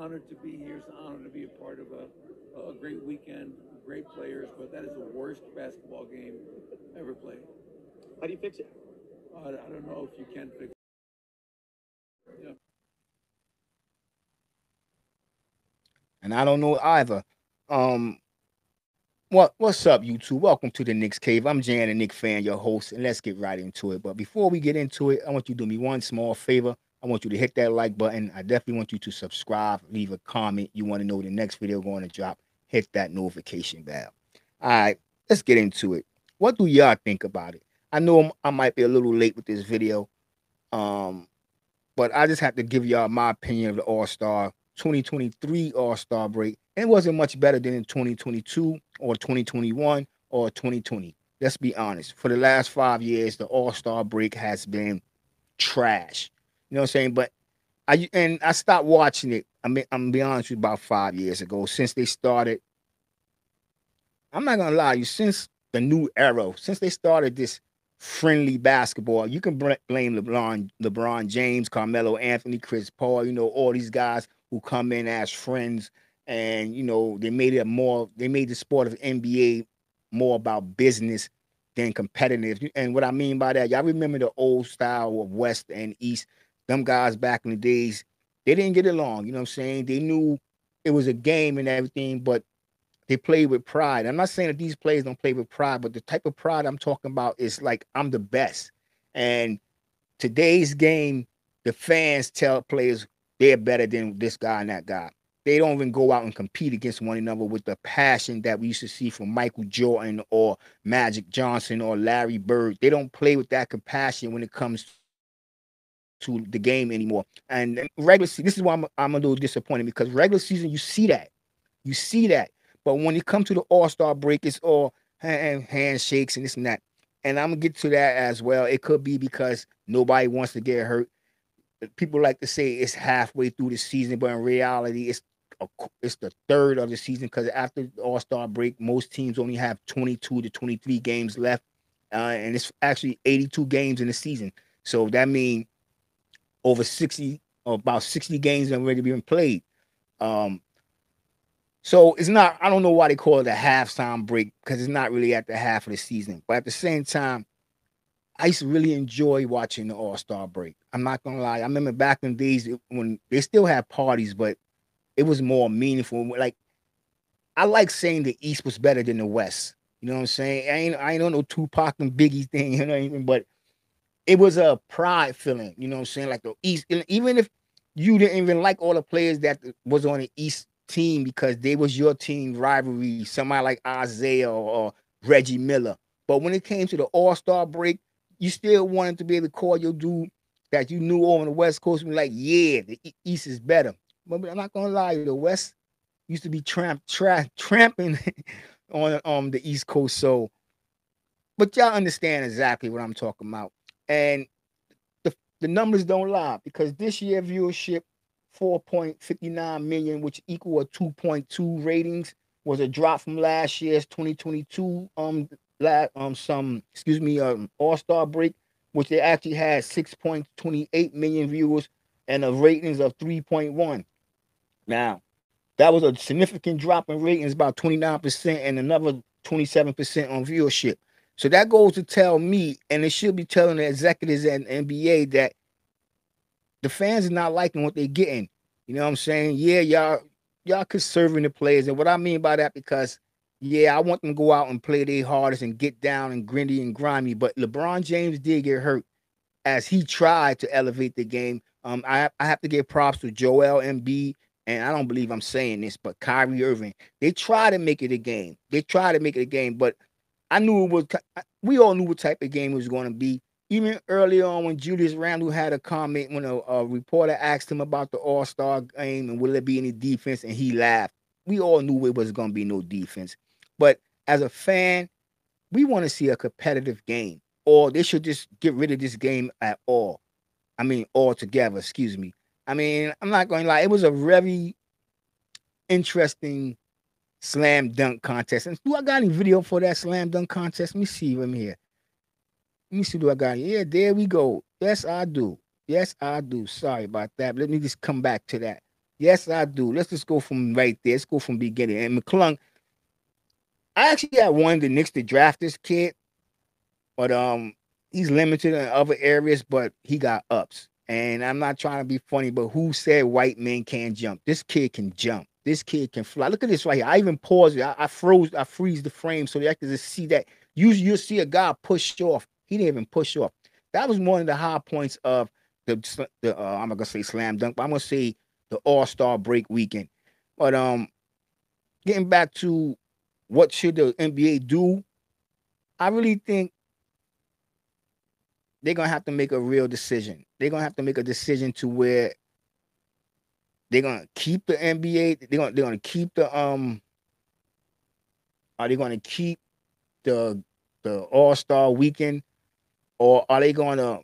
honored to be here. It's an honor to be a part of a great weekend, great players, but that is the worst basketball game ever played. How do you fix it? I don't know if you can fix it. Yeah. And I don't know either. Um, what's up, YouTube? Welcome to the Knicks Cave. I'm Jan, the Nick fan, your host, and let's get right into it. But before we get into it, I want you to do me one small favor. I want you to hit that like button. I definitely want you to subscribe, leave a comment. You want to know the next video going to drop, hit that notification bell. All right, let's get into it. What do y'all think about it? I know I might be a little late with this video, um, but I just have to give y'all my opinion of the All Star 2023 All Star break. And it wasn't much better than in 2022 or 2021 or 2020. Let's be honest. For the last 5 years, the All Star break has been trash. You know what I'm saying? But I stopped watching it. I mean, I'm gonna be honest with you, about 5 years ago. Since they started, I'm not gonna lie to you, since the new era, since they started this friendly basketball, you can blame LeBron James, Carmelo Anthony, Chris Paul, all these guys who come in as friends, and they made the sport of NBA more about business than competitive. And what I mean by that, y'all remember the old style of West and East. Them guys back in the days, they didn't get along, you know what I'm saying? They knew it was a game and everything, but they play with pride. I'm not saying that these players don't play with pride, but the type of pride I'm talking about is like, I'm the best. And today's game, the fans tell players they're better than this guy and that guy. They don't even go out and compete against one another with the passion that we used to see from Michael Jordan or Magic Johnson or Larry Bird. They don't play with that compassion when it comes to the game anymore. And regular season, this is why I'm a little disappointed, because regular season, you see that. You see that. But when it comes to the All-Star break, it's all handshakes and this and that. And I'm going to get to that as well. It could be because nobody wants to get hurt. People like to say it's halfway through the season, but in reality, it's the third of the season, because after the All-Star break, most teams only have 22 to 23 games left. And it's actually 82 games in the season. So that means over 60, or about 60 games have already been played. Um, So it's not, I don't know why they call it a halftime break, because it's not really at the half of the season. But at the same time, I used to really enjoy watching the All-Star break. I'm not gonna lie. I remember back in the days when they still had parties, but it was more meaningful. Like, I like saying the East was better than the West. You know what I'm saying? I ain't on no Tupac and Biggie thing, you know what I mean? But it was a pride feeling, you know what I'm saying? Like the East, and even if you didn't even like all the players that was on the East team because they was your team rivalry, somebody like Isaiah or Reggie Miller. But when it came to the All-Star break, you still wanted to be able to call your dude that you knew over on the West Coast and be like, yeah, the East is better. But I'm not gonna lie, the West used to be tramping on the East Coast. So, but y'all understand exactly what I'm talking about. And the numbers don't lie, because this year viewership 4.59 million, which equal a 2.2 ratings, was a drop from last year's 2022 All-Star break, which they actually had 6.28 million viewers and a ratings of 3.1. Now, that was a significant drop in ratings, about 29%, and another 27% on viewership. So that goes to tell me, and it should be telling the executives at NBA, that the fans are not liking what they're getting. You know what I'm saying? Yeah, y'all conserving the players. And what I mean by that, because yeah, I want them to go out and play their hardest and get down and gritty and grimy. But LeBron James did get hurt as he tried to elevate the game. I have to give props to Joel Embiid, and I don't believe I'm saying this, but Kyrie Irving. They try to make it a game. They try to make it a game, but I knew it was. We all knew what type of game it was going to be. Even early on, when Julius Randle had a comment when a reporter asked him about the All Star game and will there be any defense, and he laughed. We all knew it was going to be no defense. But as a fan, we want to see a competitive game, or they should just get rid of this game at all. I mean, altogether. Excuse me. I mean, I'm not going to lie. It was a very interesting slam dunk contest. And do I got any video for that slam dunk contest? Let me see. Let me here. Let me see. Do I got it? Yeah, there we go. Yes, I do. Yes, I do. Sorry about that. Let me just come back to that. Yes, I do. Let's just go from right there. Let's go from beginning. And McClung, I actually had wanted the Knicks to draft this kid, but he's limited in other areas, but he got ups. And I'm not trying to be funny, but who said white men can't jump? This kid can jump. This kid can fly. Look at this right here. I even paused it. I freeze the frame so that I can just see that. Usually you'll see a guy push off. He didn't even push off. That was one of the high points of the I'm not gonna say slam dunk, but I'm gonna say the All-Star break weekend. But getting back to what should the NBA do, I really think they're gonna have to make a real decision. They're gonna have to make a decision to where they're gonna keep the NBA. They're gonna keep the Are they gonna keep the All Star weekend, or are they gonna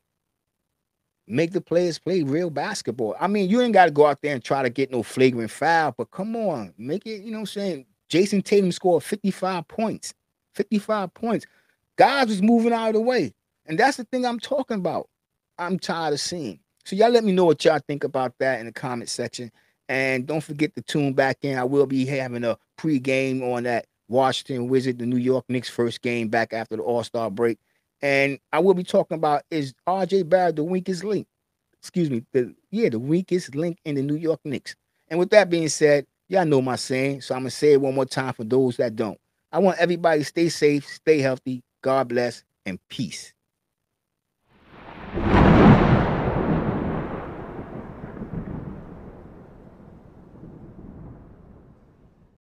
make the players play real basketball? I mean, you ain't got to go out there and try to get no flagrant foul, but come on, make it. You know what I'm saying? Jason Tatum scored 55 points. 55 points. Guys was moving out of the way. And that's the thing I'm talking about. I'm tired of seeing. So y'all let me know what y'all think about that in the comment section. And don't forget to tune back in. I will be having a pregame on that Washington Wizard, the New York Knicks first game back after the All-Star break. And I will be talking about, is RJ Barrett the weakest link? Excuse me, the weakest link in the New York Knicks. And with that being said, y'all know my saying, so I'm gonna say it one more time for those that don't. I want everybody to stay safe, stay healthy, God bless, and peace.